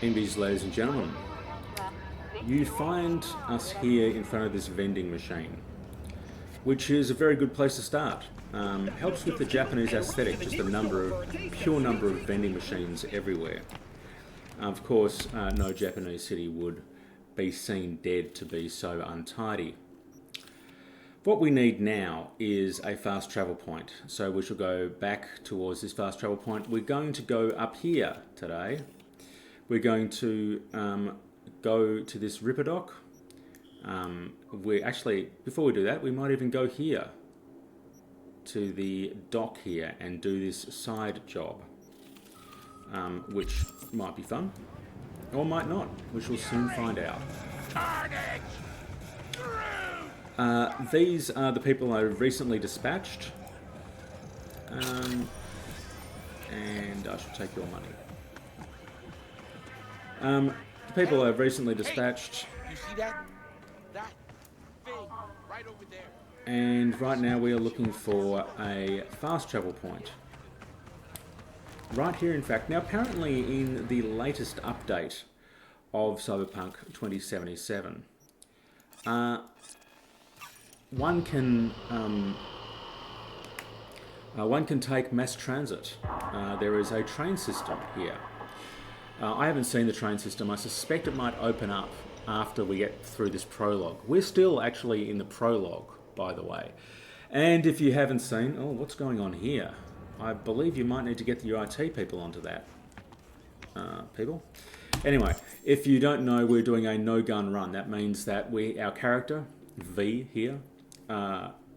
Inbies, ladies and gentlemen, you find us here in front of this vending machine, which is a very good place to start. Helps with the Japanese aesthetic, just the pure number of vending machines everywhere. Of course, no Japanese city would be seen dead to be so untidy. What we need now is a fast travel point. So we shall go back towards this fast travel point. We're going to go up here today. We're going to go to this Ripper dock. Before we do that, we might even go here to the dock here and do this side job, which might be fun or might not. We shall soon find out. These are the people I recently dispatched, and I should take your money. The people I've recently dispatched. You see that? That thing right over there. And right now we are looking for a fast travel point. Right here, in fact. Now, apparently in the latest update of Cyberpunk 2077, one can take mass transit. There is a train system here. I haven't seen the train system. I suspect it might open up after we get through this prologue. We're still actually in the prologue, by the way. And if you haven't seen... Oh, what's going on here? I believe you might need to get your IT people onto that. People? Anyway, if you don't know, we're doing a no-gun run. That means that our character, V here,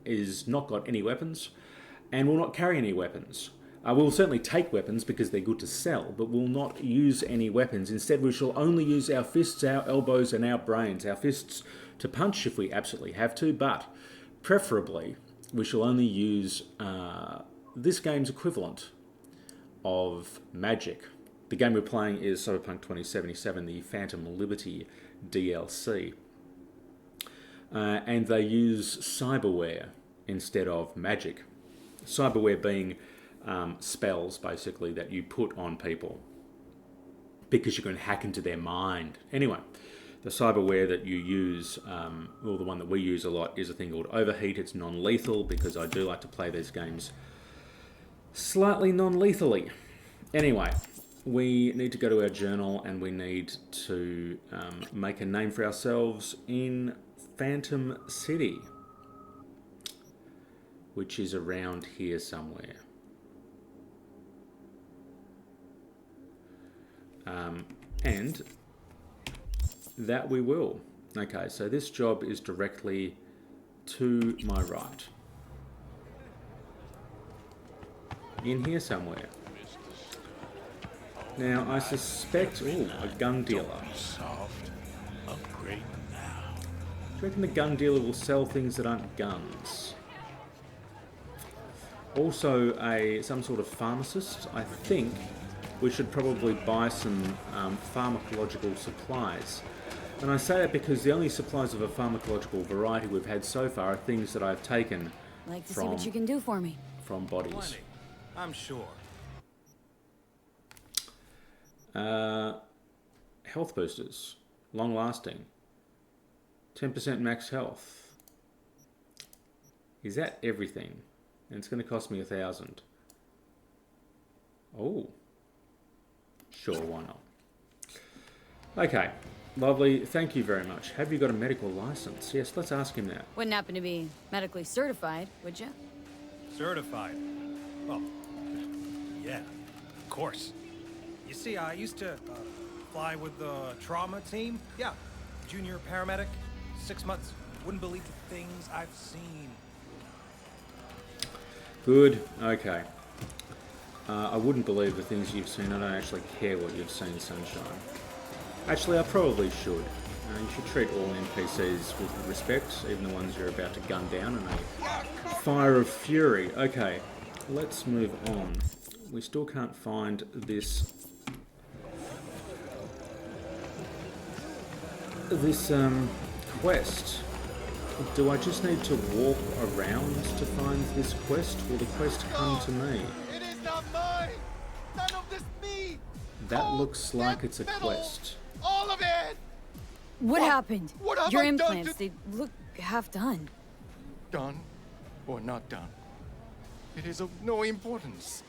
is not got any weapons and will not carry any weapons. We'll certainly take weapons because they're good to sell, but we'll not use any weapons. Instead, we shall only use our fists, our elbows, and our brains. Our fists to punch if we absolutely have to, but preferably we shall only use this game's equivalent of magic. The game we're playing is Cyberpunk 2077, the Phantom Liberty DLC. And they use cyberware instead of magic. Cyberware being spells, basically, that you put on people because you can hack into their mind. Anyway, the cyberware that you use, or the one that we use a lot, is a thing called Overheat. It's non-lethal because I do like to play these games slightly non-lethally. Anyway, we need to go to our journal and we need to make a name for ourselves in Phantom City, which is around here somewhere. And that we will. Okay, so this job is directly to my right. In here somewhere. Now, I suspect... Ooh, a gun dealer. Do you reckon the gun dealer will sell things that aren't guns? Also, some sort of pharmacist. I think we should probably buy some pharmacological supplies. And I say that because the only supplies of a pharmacological variety we've had so far are things that I've taken like to see what you can do for me. From bodies. Plenty, I'm sure. Health boosters. Long lasting. 10% max health. Is that everything? And it's going to cost me 1,000. Oh. Sure, why not? Okay, lovely. Thank you very much. Have you got a medical license? Yes, let's ask him that. Wouldn't happen to be medically certified, would you? Certified? Well, yeah, of course. You see, I used to fly with the trauma team. Yeah, junior paramedic, 6 months. Wouldn't believe the things I've seen. Good, okay. I wouldn't believe the things you've seen. I don't actually care what you've seen, Sunshine. Actually, I probably should. You should treat all NPCs with respect, even the ones you're about to gun down in a fire of fury. Okay, let's move on. We still can't find this quest. Do I just need to walk around to find this quest? Will the quest come to me? It is not mine! None of this me! That looks like it's a quest. All of it! What happened? what have Your I done implants, to- they look half done. Done or not done, it is of no importance.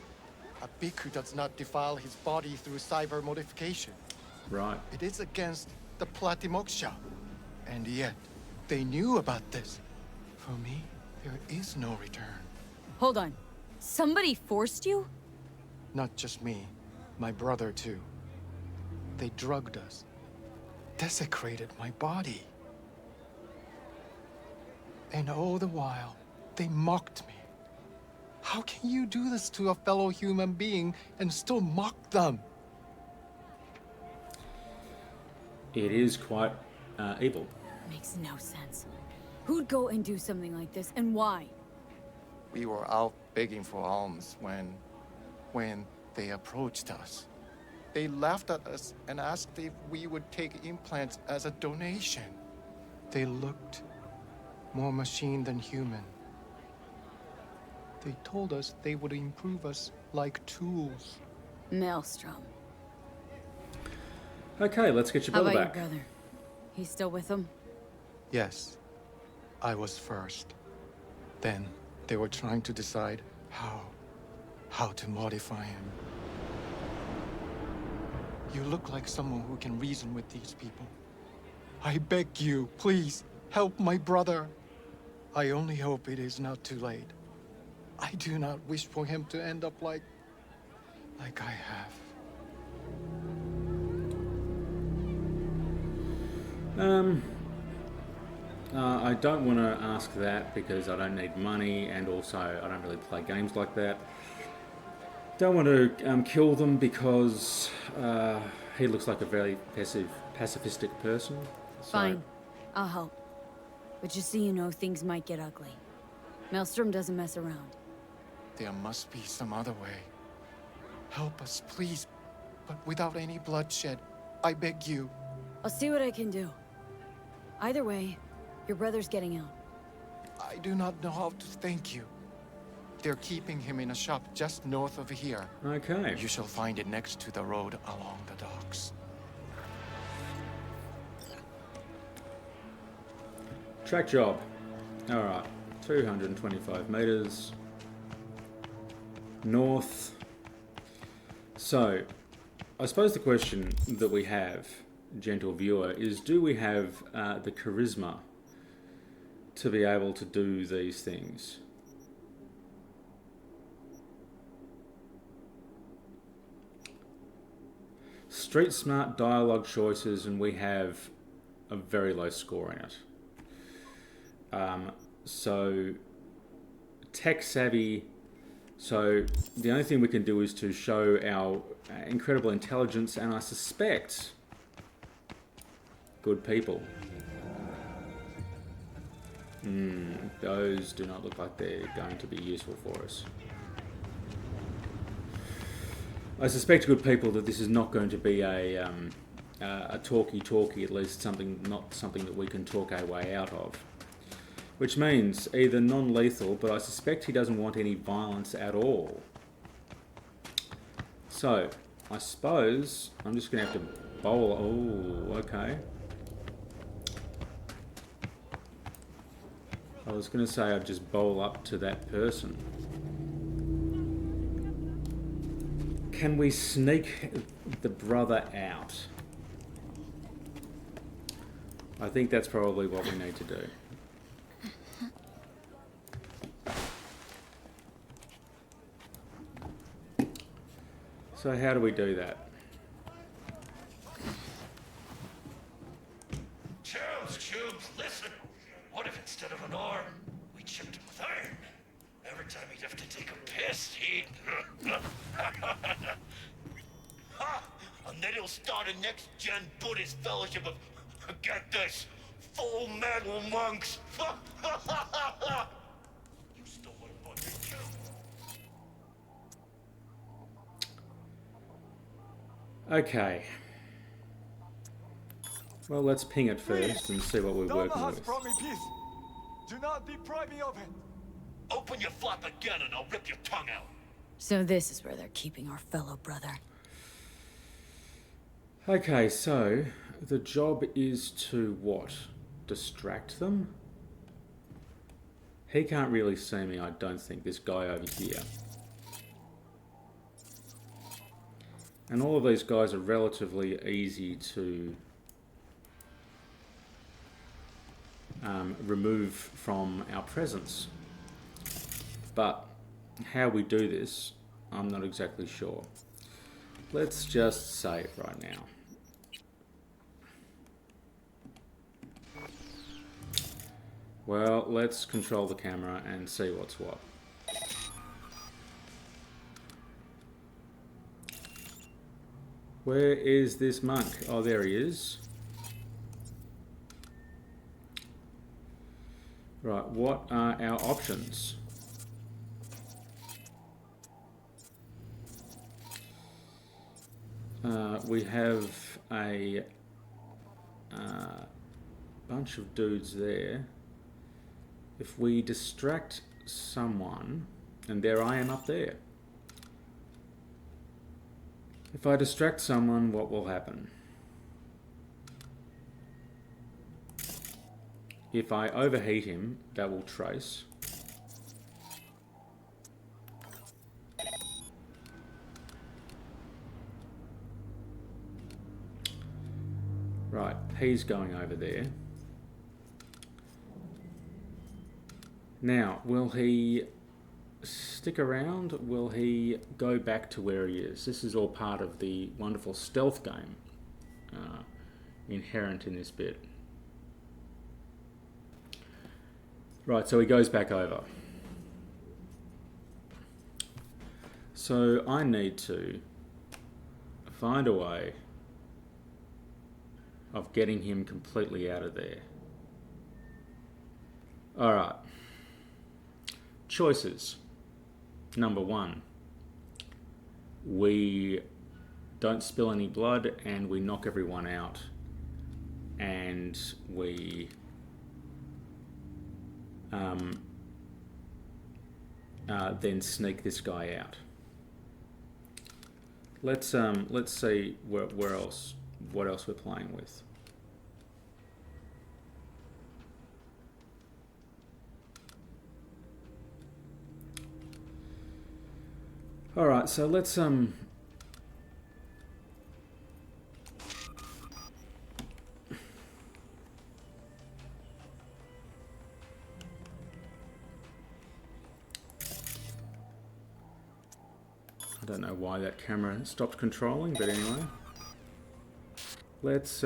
A bhikkhu does not defile his body through cyber modification. Right. It is against the Platimoksha. And yet, they knew about this. For me, there is no return. Hold on. Somebody forced you? Not just me, my brother too. They drugged us, desecrated my body. And all the while, they mocked me. How can you do this to a fellow human being and still mock them? It is quite evil. Makes no sense. Who'd go and do something like this, and why? We were out begging for alms when they approached us. They laughed at us and asked if we would take implants as a donation. They looked more machine than human. They told us they would improve us like tools. Maelstrom. Okay, let's get your How brother about back. your brother? He's still with them? Yes, I was first. Then they were trying to decide how to modify him. You look like someone who can reason with these people. I beg you, please, help my brother. I only hope it is not too late. I do not wish for him to end up like I have. I don't want to ask that because I don't need money, and also I don't really play games like that. Don't want to kill them because he looks like a very pacifistic person. So, Fine. I'll help. But just so you know, things might get ugly. Maelstrom doesn't mess around. There must be some other way. Help us, please, but without any bloodshed. I beg you. I'll see what I can do. Either way, your brother's getting out. I do not know how to thank you. They're keeping him in a shop just north of here. Okay. You shall find it next to the road along the docks. Track job. Alright. 225 meters. North. So, I suppose the question that we have, gentle viewer, is do we have the charisma to be able to do these things? Street smart dialogue choices, and we have a very low score in it. So tech savvy. So the only thing we can do is to show our incredible intelligence, and I suspect good people. Those do not look like they're going to be useful for us. I suspect good people that this is not going to be a talkie, at least not something that we can talk our way out of. Which means either non-lethal, but I suspect he doesn't want any violence at all. So, I suppose I'm just going to have to bowl. Oh, okay. I was going to say I'd just bowl up to that person. Can we sneak the brother out? I think that's probably what we need to do. So how do we do that? Tubes, listen! What if instead of an arm, we chipped him with iron? Every time he'd have to take a piss, he'd... Ha! And then he'll start a next-gen Buddhist fellowship of... Get this! Full metal monks! You still would have put me too. Okay. Well, let's ping it first and see what we're working with. brought me peace. Do not deprive me of it. Open your flap again and I'll rip your tongue out. So this is where they're keeping our fellow brother. Okay, so the job is to what? Distract them? He can't really see me, I don't think, this guy over here. And all of these guys are relatively easy to remove from our presence. But how we do this, I'm not exactly sure. Let's just save right now. Well, let's control the camera and see what's what. Where is this monk? Oh, there he is. Right, what are our options? We have a bunch of dudes there. If we distract someone, and there I am up there. If I distract someone, what will happen? If I overheat him, that will trace. Right, he's going over there. Now, will he stick around? Will he go back to where he is? This is all part of the wonderful stealth game inherent in this bit. Right, so he goes back over. So I need to find a way of getting him completely out of there. Alright. Choices. Number 1. We don't spill any blood and we knock everyone out. And we then sneak this guy out. Let's see where else, what else we're playing with. All right, so let's I don't know why that camera stopped controlling, but anyway. Let's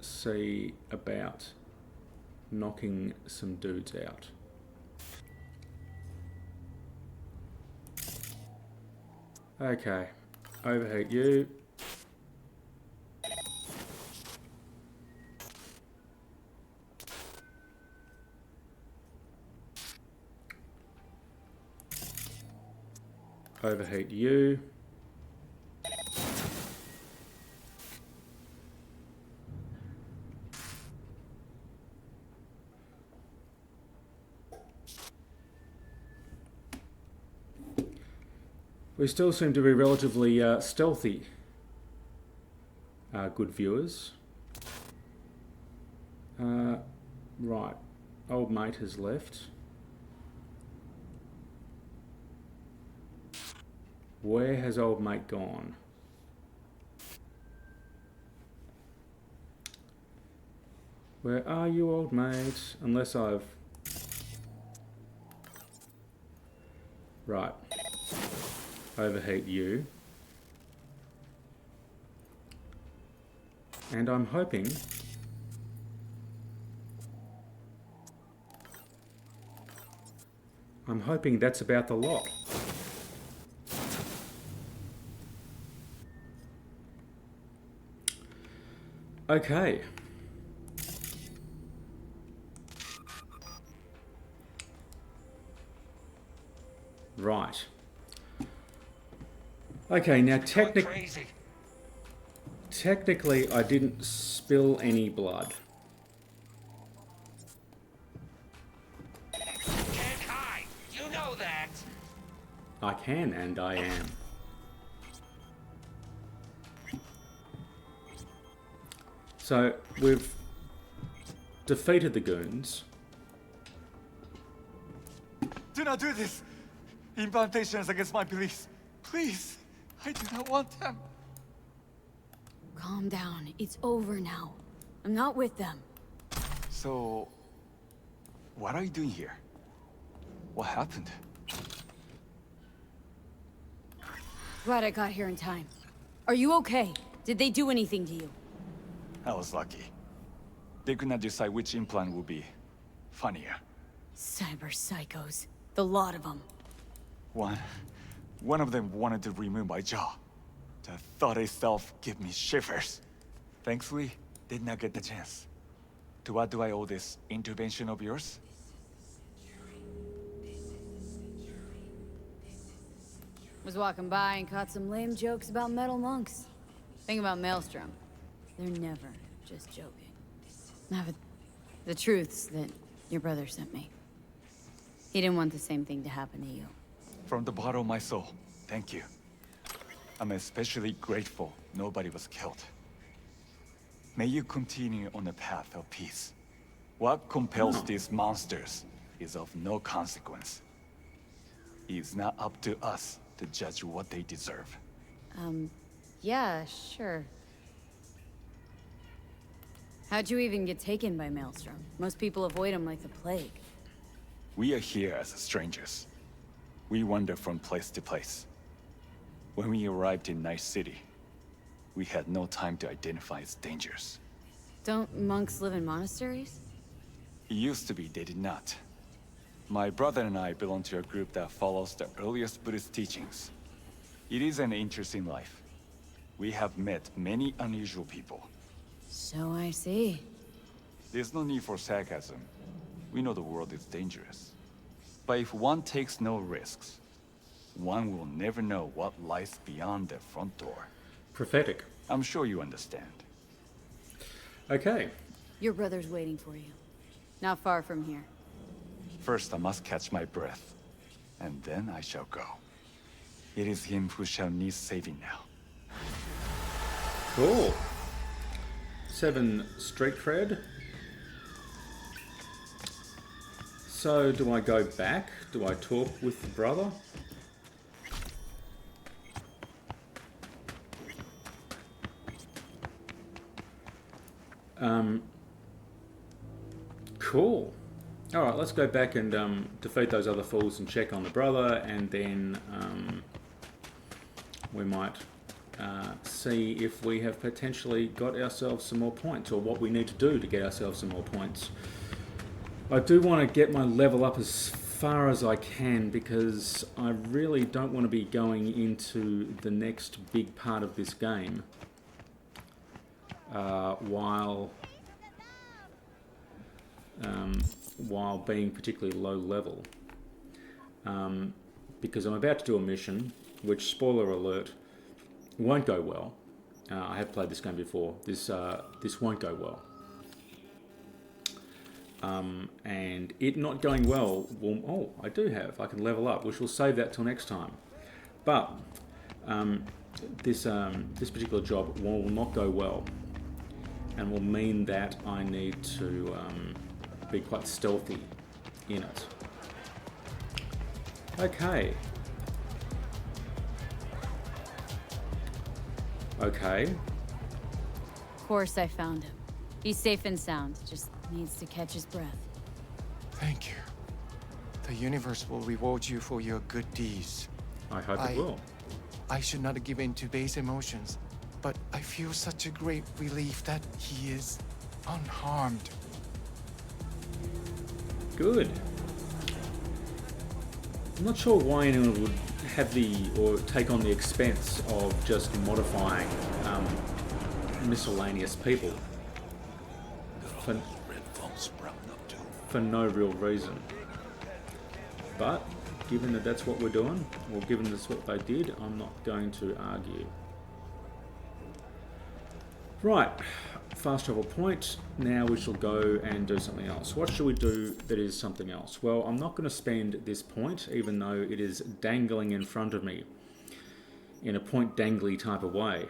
see about knocking some dudes out. Okay, overheat you. Overheat you. We still seem to be relatively stealthy, good viewers. Right, old mate has left. Where has old mate gone? Where are you, old mate? Unless I've... Right. Overheat you. And I'm hoping... that's about the lot. Okay. Right. Okay, now technically I didn't spill any blood. Can't hide. You know that. I can and I am. So we've defeated the goons. Do not do this! Incantations against my beliefs. Please, I do not want them. Calm down. It's over now. I'm not with them. So, what are you doing here? What happened? Glad I got here in time. Are you okay? Did they do anything to you? I was lucky. They could not decide which implant would be funnier. Cyber psychos. The lot of them. One of them wanted to remove my jaw. The thought itself gave me shivers. Thankfully, did not get the chance. To what do I owe this intervention of yours? Was walking by and caught some lame jokes about metal monks. Think about Maelstrom. They're never just joking. Now, but the truth's that your brother sent me. He didn't want the same thing to happen to you. From the bottom of my soul, thank you. I'm especially grateful nobody was killed. May you continue on the path of peace. What compels these monsters is of no consequence. It's not up to us to judge what they deserve. Yeah, sure. How'd you even get taken by Maelstrom? Most people avoid him like the plague. We are here as strangers. We wander from place to place. When we arrived in Night City, we had no time to identify its dangers. Don't monks live in monasteries? It used to be they did not. My brother and I belong to a group that follows the earliest Buddhist teachings. It is an interesting life. We have met many unusual people. So I see. There's no need for sarcasm. We know the world is dangerous. But if one takes no risks, one will never know what lies beyond the front door. Prophetic. I'm sure you understand. Okay. Your brother's waiting for you. Not far from here. First, I must catch my breath, and then I shall go. It is him who shall need saving now. Cool. 7 street cred. So, do I go back? Do I talk with the brother? Cool. Alright, let's go back and defeat those other fools and check on the brother, and then we might see if we have potentially got ourselves some more points, or what we need to do to get ourselves some more points. I do want to get my level up as far as I can, because I really don't want to be going into the next big part of this game while being particularly low level, because I'm about to do a mission which, spoiler alert, won't go well. I have played this game before. This won't go well. And it not going well will... Oh, I do have. I can level up, which will save that till next time. But this particular job will not go well, and will mean that I need to be quite stealthy in it. Okay. Okay. Of course I found him. He's safe and sound, just needs to catch his breath. Thank you. The universe will reward you for your good deeds. I hope it will. I should not give in to base emotions, but I feel such a great relief that he is unharmed. Good. I'm not sure why anyone would have or take on the expense of just modifying miscellaneous people for no real reason. But given that that's what we're doing, or given that's what they did, I'm not going to argue. Right, fast travel point. Now we shall go and do something else. What should we do that is something else? Well, I'm not going to spend this point, even though it is dangling in front of me in a point dangly type of way.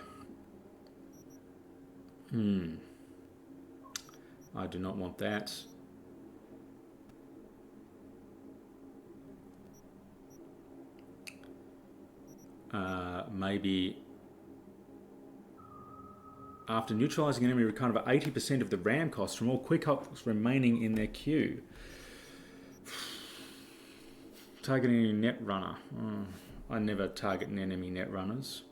I do not want that. Maybe after neutralizing an enemy, recover 80% of the RAM costs from all quick ops remaining in their queue. Targeting a net runner. I never target an enemy net runners.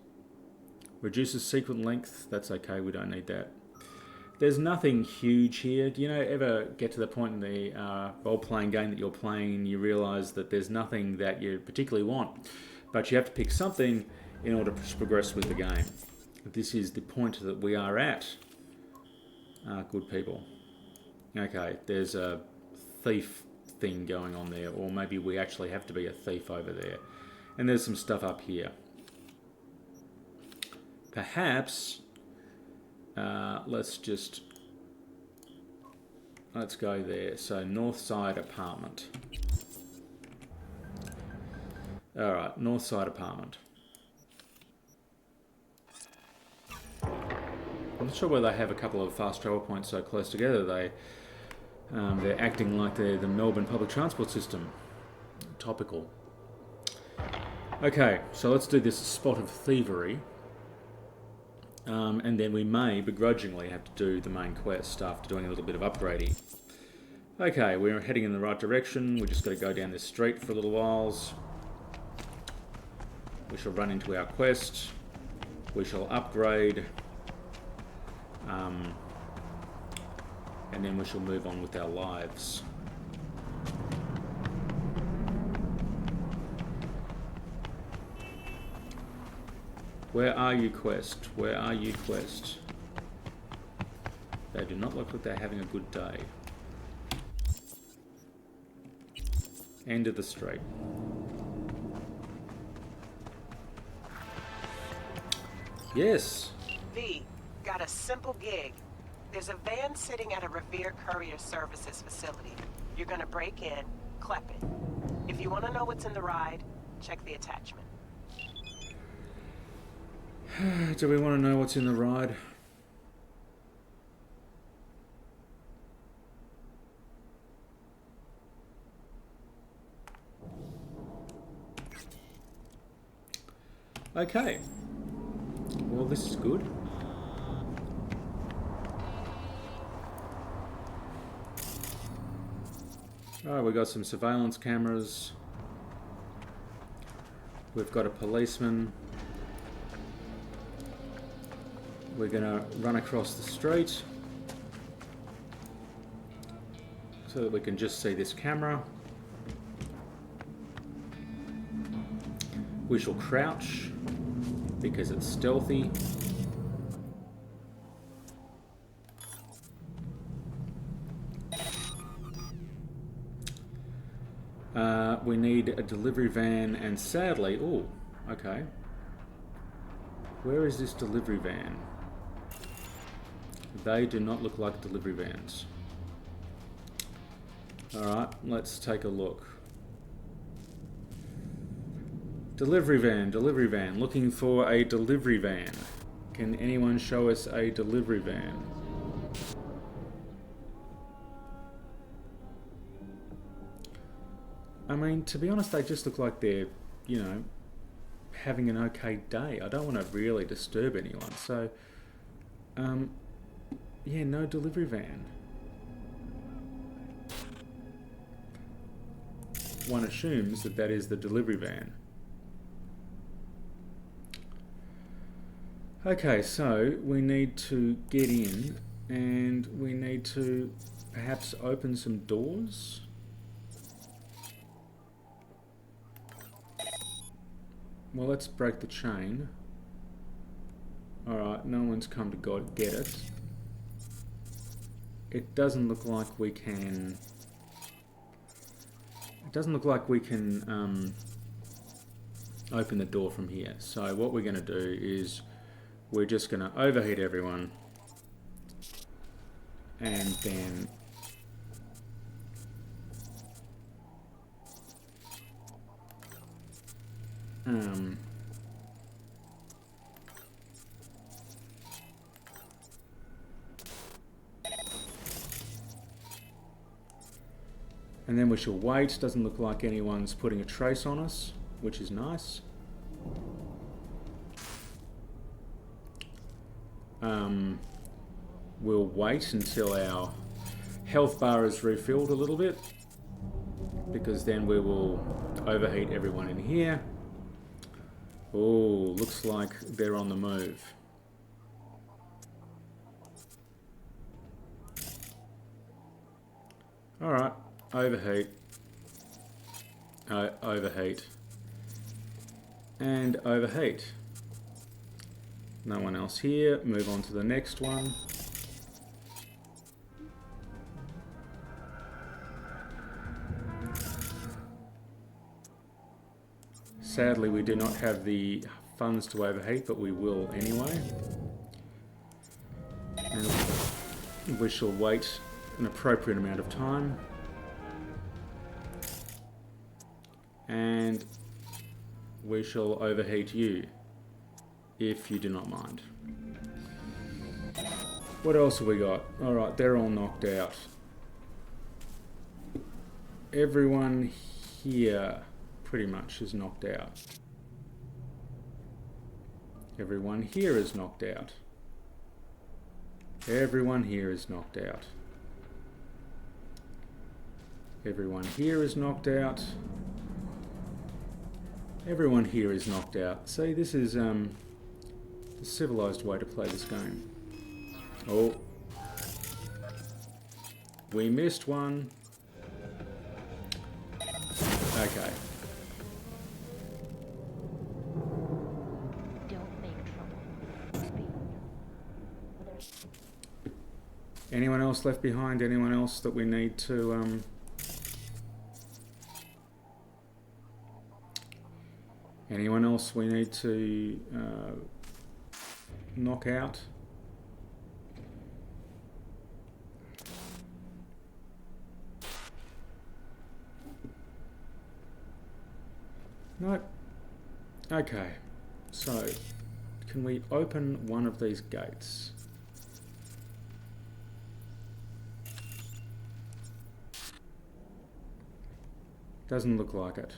Reduces sequence length. That's okay, we don't need that. There's nothing huge here. Do you know, ever get to the point in the role-playing game that you're playing and you realise that there's nothing that you particularly want, but you have to pick something in order to progress with the game? This is the point that we are at, good people. Okay, there's a thief thing going on there, or maybe we actually have to be a thief over there. And there's some stuff up here. Perhaps, let's go there. So, north side apartment. Alright, north side apartment. I'm not sure whether they have a couple of fast travel points so close together. They're acting like they're the Melbourne public transport system. Topical. Okay, so let's do this spot of thievery. And then we may begrudgingly have to do the main quest after doing a little bit of upgrading. Okay, we're heading in the right direction. We just got to go down this street for a little whiles. We shall run into our quest. We shall upgrade. And then we shall move on with our lives. Where are you, quest? Where are you, quest? They do not look like they're having a good day. End of the street. Yes. V, got a simple gig. There's a van sitting at a Revere Courier Services facility. You're gonna break in, clep it. If you want to know what's in the ride, check the attachment. Do we want to know what's in the ride? Okay. Well, this is good. Alright, we've got some surveillance cameras. We've got a policeman. We're going to run across the street so that we can just see this camera. We shall crouch because it's stealthy. We need a delivery van, and sadly, oh, okay. Where is this delivery van? They do not look like delivery vans. Alright, let's take a look. Delivery van, looking for a delivery van. Can anyone show us a delivery van? I mean, to be honest, they just look like they're, you know, having an okay day. I don't want to really disturb anyone, so, yeah, no delivery van. One assumes that that is the delivery van. Okay, so we need to get in, and we need to perhaps open some doors. Well, let's break the chain. Alright, no one's come to get it. It doesn't look like we can... It doesn't look like we can open the door from here. So what we're going to do is we're just going to overheat everyone. And then... And then we shall wait. Doesn't look like anyone's putting a trace on us, which is nice. We'll wait until our health bar is refilled a little bit, because then we will overheat everyone in here. Oh, looks like they're on the move. Alright, overheat. Overheat. And overheat. No one else here. Move on to the next one. Sadly, we do not have the funds to overheat, but we will anyway. And we shall wait an appropriate amount of time. And we shall overheat you, if you do not mind. What else have we got? Alright, they're all knocked out. Everyone here pretty much is knocked out. Everyone here is knocked out. Everyone here is knocked out. Everyone here is knocked out. Everyone here is knocked out. See, this is the civilized way to play this game. Oh. We missed one. Okay. Don't make trouble. Anyone else left behind? Anyone else that we need to anyone else we need to knock out? Nope. Okay, so can we open one of these gates? Doesn't look like it.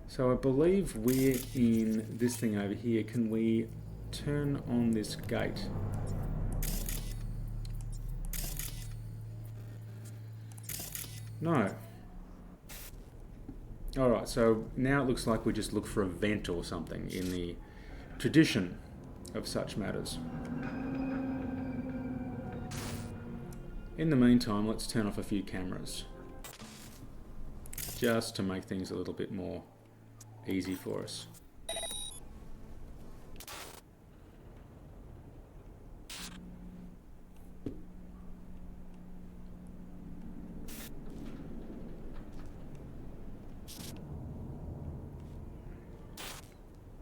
So I believe we're in this thing over here. Can we turn on this gate? No. Alright, so now it looks like we just look for a vent or something in the tradition of such matters. In the meantime, let's turn off a few cameras, just to make things a little bit more easy for us.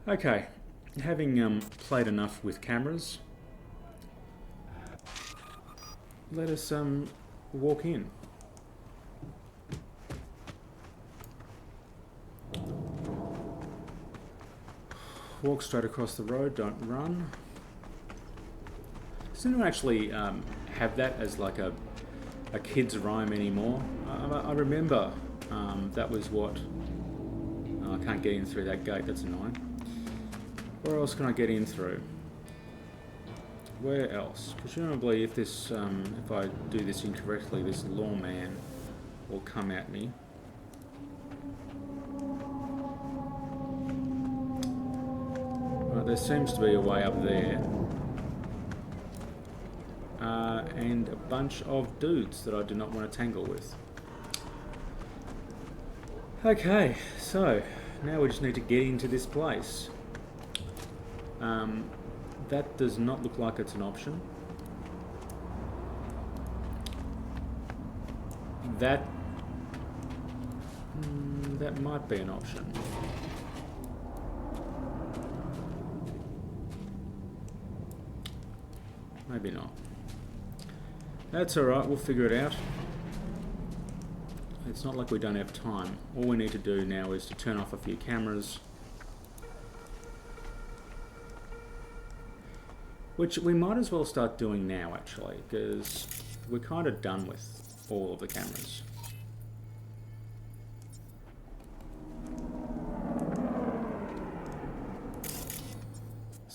Okay, having played enough with cameras, let us walk in. Walk straight across the road, don't run. Does anyone actually have that as like a kid's rhyme anymore? I remember that was what... Oh, I can't get in through that gate, that's annoying. Where else can I get in through? Where else? Presumably if this, if I do this incorrectly, this lawman will come at me. Right, there seems to be a way up there. And a bunch of dudes that I do not want to tangle with. Okay, so now we just need to get into this place. That does not look like it's an option. That might be an option. Maybe not. That's alright, we'll figure it out. It's not like we don't have time. All we need to do now is to turn off a few cameras. Which we might as well start doing now, actually, because we're kind of done with all of the cameras.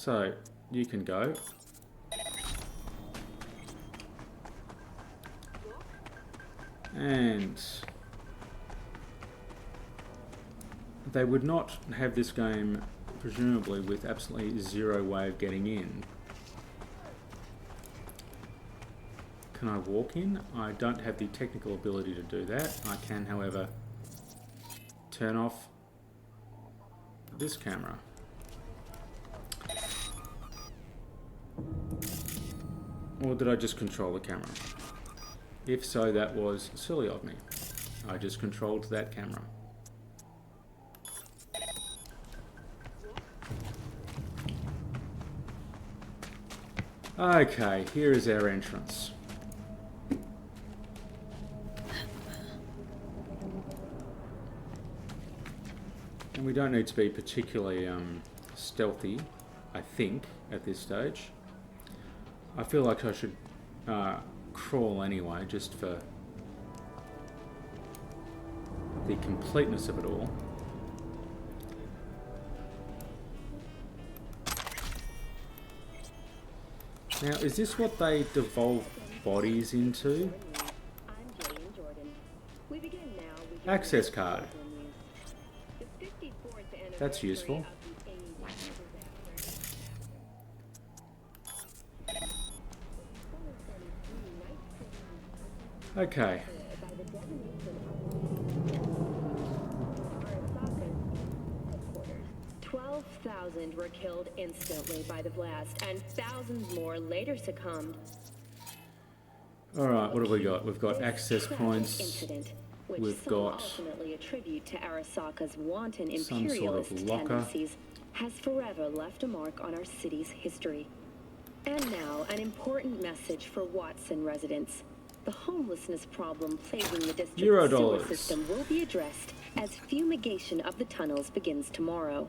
So, you can go. And they would not have this game, presumably, with absolutely zero way of getting in. Can I walk in? I don't have the technical ability to do that. I can, however, turn off this camera. Or did I just control the camera? If so, that was silly of me. I just controlled that camera. Okay, here is our entrance. And we don't need to be particularly stealthy, I think, at this stage. I feel like I should crawl anyway, just for the completeness of it all. Now, is this what they devolve bodies into? Access card. That's useful. Okay. Were killed instantly by the blast, and thousands more later succumbed. Alright, what have we got? We've got This access tragic points. Incident, which We've some got ultimately attribute to Arasaka's wanton some sort of imperialist locker. tendencies, has forever left a mark on our city's history. And now, an important message for Watson residents. The homelessness problem plaguing the district's sewer Eurodollars. system will be addressed as fumigation of the tunnels begins tomorrow.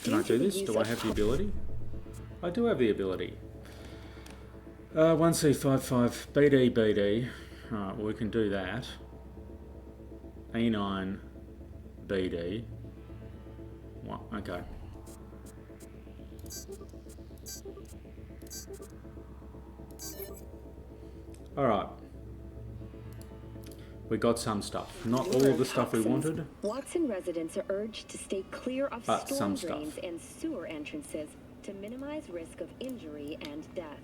Can I do this? Do I have the ability? I do have the ability. 1C55 BD BD. Alright, well we can do that. A9 BD. What? Okay. Alright. We got some stuff. Not all of the stuff we wanted. Watson residents are urged to stay clear of But storm some drains stuff. and sewer entrances to minimize risk of injury and death.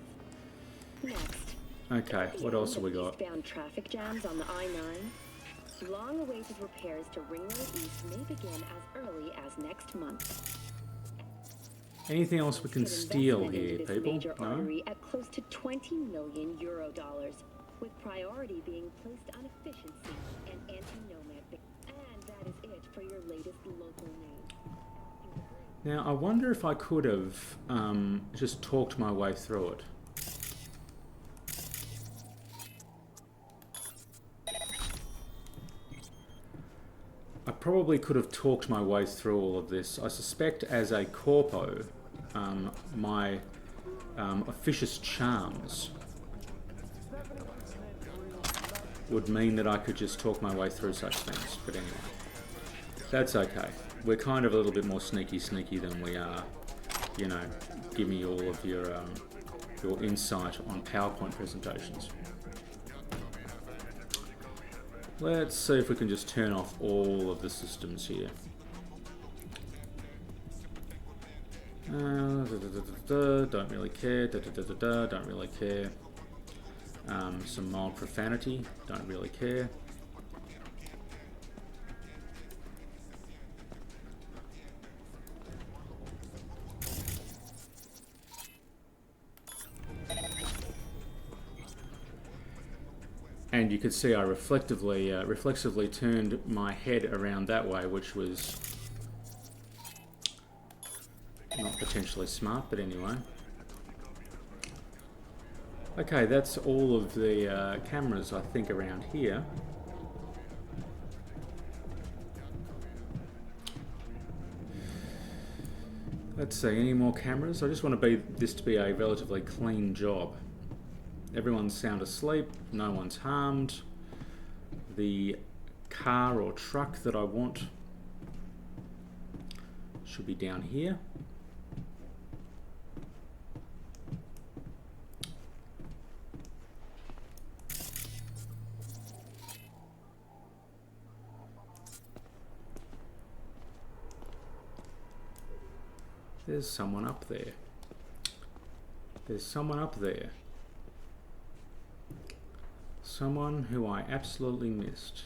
Next. Okay, what else have we got? Eastbound traffic jams on the I-9. Long-awaited repairs to Ring Road East may begin as early as next month. Anything else we can Put steal investment here, into this people? major No? artery at close to 20 million euro dollars, with priority being placed on efficiency and anti-nomad. And that is it for your latest local news. Now, I wonder if I could have just talked my way through it. I probably could have talked my way through all of this. I suspect as a corpo, my officious charms would mean that I could just talk my way through such things. But anyway, that's okay. We're kind of a little bit more sneaky than we are, you know, give me all of your insight on PowerPoint presentations. Let's see if we can just turn off all of the systems here. Don't really care. Don't really care. Some mild profanity. Don't really care. And you could see I reflexively turned my head around that way, which was not potentially smart, but anyway. Okay, that's all of the cameras, I think, around here. Let's see, any more cameras? I just want this to be a relatively clean job. Everyone's sound asleep, no one's harmed. The car or truck that I want should be down here. There's someone up there. There's someone up there. Someone who I absolutely missed.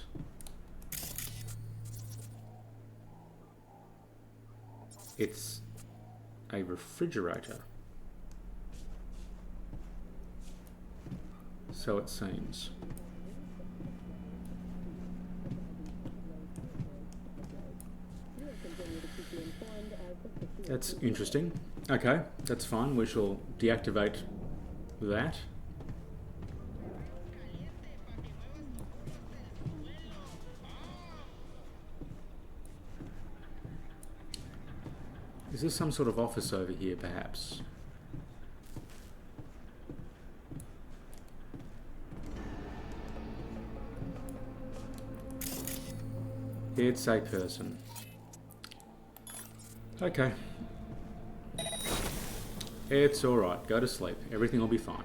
It's a refrigerator. So it seems. That's interesting. Okay, that's fine. We shall deactivate that. Is there some sort of office over here, perhaps? It's a person. Okay. It's alright. Go to sleep. Everything will be fine.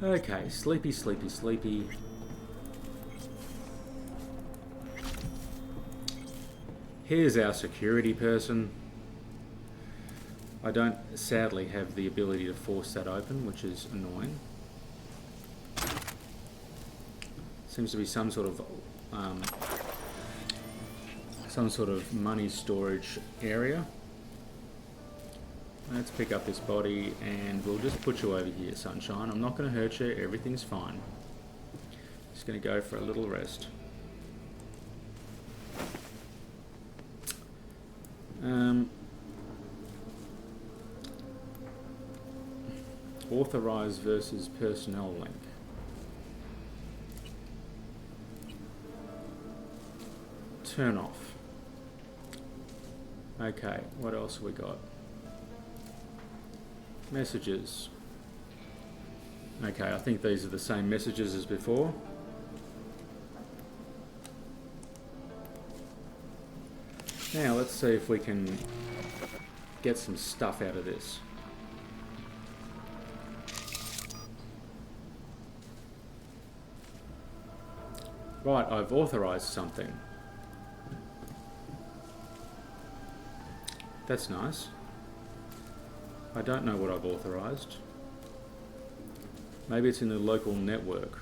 Okay. Sleepy, sleepy, sleepy. Here's our security person. I don't, sadly, have the ability to force that open, which is annoying. Seems to be some sort of money storage area. Let's pick up this body and we'll just put you over here, sunshine. I'm not going to hurt you. Everything's fine. Just going to go for a little rest. Authorize versus personnel link. Turn off. Okay, what else have we got? Messages. Okay, I think these are the same messages as before. Now let's see if we can get some stuff out of this. Right, I've authorized something. That's nice. I don't know what I've authorized. Maybe it's in the local network.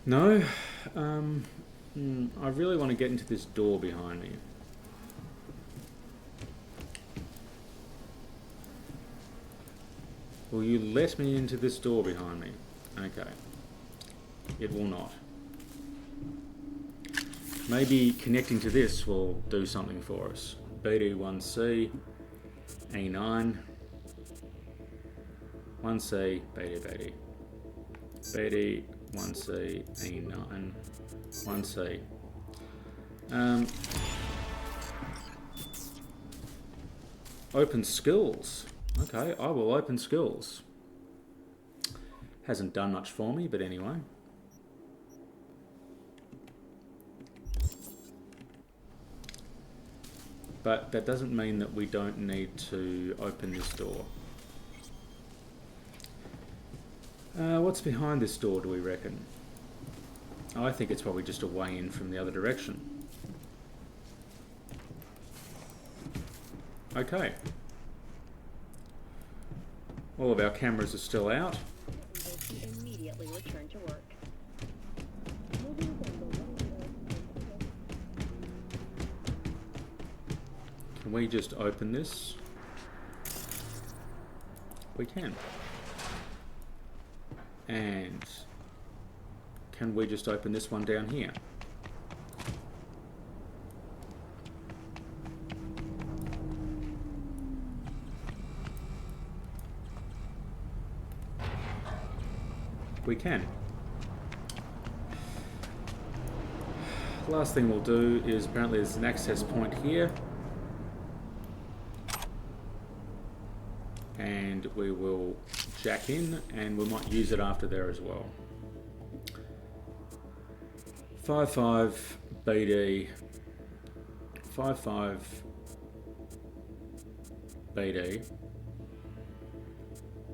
No. I really want to get into this door behind me. Will you let me into this door behind me? Okay. It will not. Maybe connecting to this will do something for us. BD1C, A9, 1C, BD, BD, 1C, A9, 1C. Open skills. Okay, I will open skills. Hasn't done much for me, but anyway. But that doesn't mean that we don't need to open this door. What's behind this door, do we reckon? I think it's probably just a way in from the other direction. Okay. All of our cameras are still out. Immediately return to work. Can we just open this? We can. And can we just open this one down here? We can. Last thing we'll do is, apparently there's an access point here. And we will jack in, and we might use it after there as well. 55 BD, 55 BD.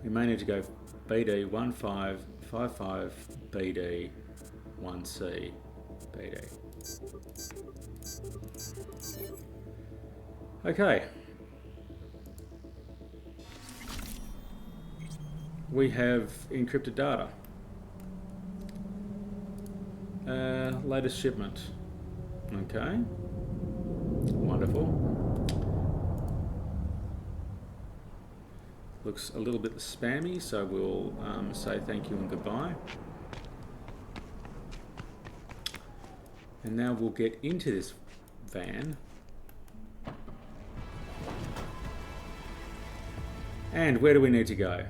We may need to go BD 1555 BD 1C BD. Okay. We have encrypted data. Latest shipment. Okay. Wonderful. Looks a little bit spammy, so we'll say thank you and goodbye. And now we'll get into this van. And where do we need to go?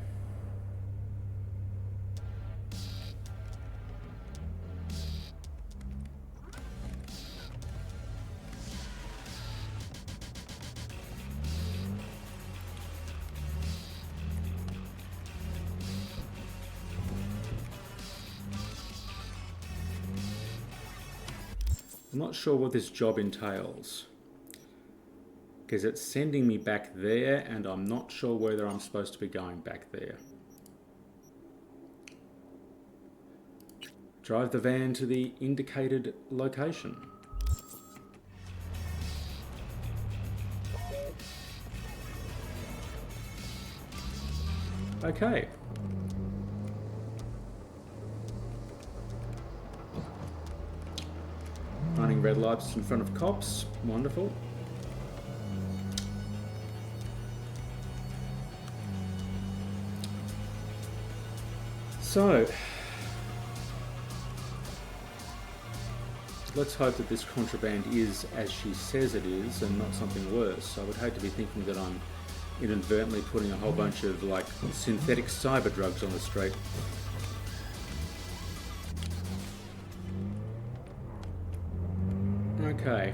I'm not sure what this job entails, because it's sending me back there and I'm not sure whether I'm supposed to be going back there. Drive the van to the indicated location. Okay. Running red lights in front of cops. Wonderful. So, let's hope that this contraband is as she says it is and not something worse. I would hate to be thinking that I'm inadvertently putting a whole bunch of like synthetic cyber drugs on the street. Okay.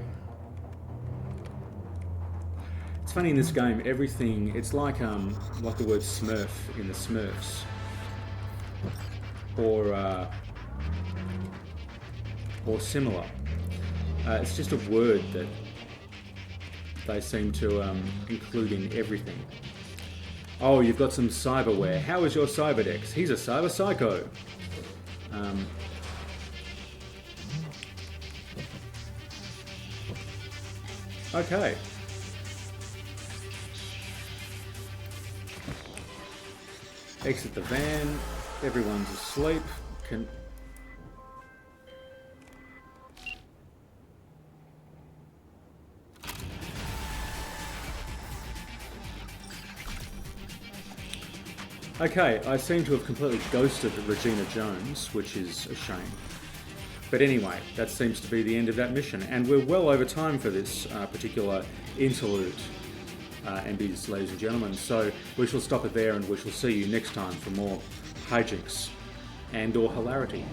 It's funny in this game, everything, it's like the word Smurf in the Smurfs. Or similar. It's just a word that they seem to include in everything. Oh, you've got some cyberware. How is your cyberdex? He's a cyber psycho. Okay. Exit the van. Everyone's asleep. Okay, I seem to have completely ghosted Regina Jones, which is a shame. But anyway, that seems to be the end of that mission, and we're well over time for this particular interlude, MBs, ladies and gentlemen. So we shall stop it there, and we shall see you next time for more hijinks and/or hilarity.